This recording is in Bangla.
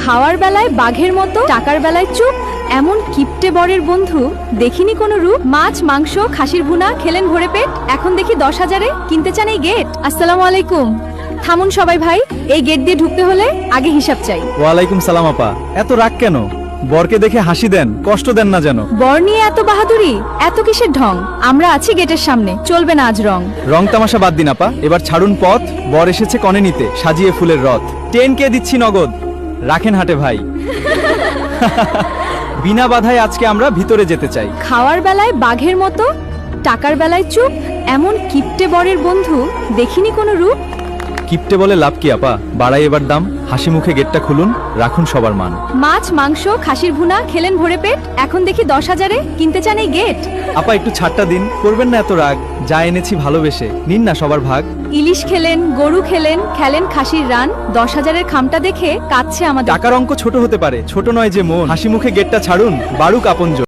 খাওয়ার বেলায় বাঘের মতো, টাকার বেলায় চুপ, এমন কিপটে বরের বন্ধু দেখিনি কোনো রূপ। মাছ মাংস খাসির ভুনা খেলেন ভরে পেট, এখন দেখি 10,000-এ কিনতে চান এই গেট। আসসালামু আলাইকুম। থামুন সবাই ভাই, এই গেট দিয়ে ঢুকতে হলে আগে হিসাব চাই। ওয়ালাইকুম সালাম আপা, এত রাগ কেন? বরকে দেখে হাসি দেন, কষ্ট দেন না যেন। বর নিয়ে এত বাহাদুরি, এত কিসের ঢং? আমরা আছি গেটের সামনে, চলবে না আজ রং। রং তামাশা বাদ দিন আপা, এবার ছাড়ুন পথ। বর এসেছে কনে নিতে, সাজিয়ে ফুলের রথ। 10K দিচ্ছি নগদ, রাখেন হাটে ভাই। বিনা বাধায় আজকে আমরা ভিতরে যেতে চাই। খাওয়ার বেলায় বাঘের মতো, টাকার বেলায় চুপ, এমন কিপটে বরের বন্ধু দেখিনি কোনো রূপ। কিপটে বলে লাভ কি আপা, বাড়াই এবার দাম। হাসি মুখে গেটটা খুলুন, রাখুন সবার মান। মাছ মাংস খাসির ভুনা খেলেন ভরে পেট, এখন দেখি 10,000-এ কিনতে চান এই গেট। আপা একটু ছাড়টা দিন, করবেন না এত রাগ। যা এনেছি ভালোবেসে, নিন না সবার ভাগ। ইলিশ খেলেন, গরু খেলেন, খেলেন খাসির রান, 10,000-এর খামটা দেখে কাঁদছে আমাদের। টাকার অঙ্ক ছোট হতে পারে, ছোট নয় যে মন। হাসি মুখে গেটটা ছাড়ুন, বাড়ুক আপনজন।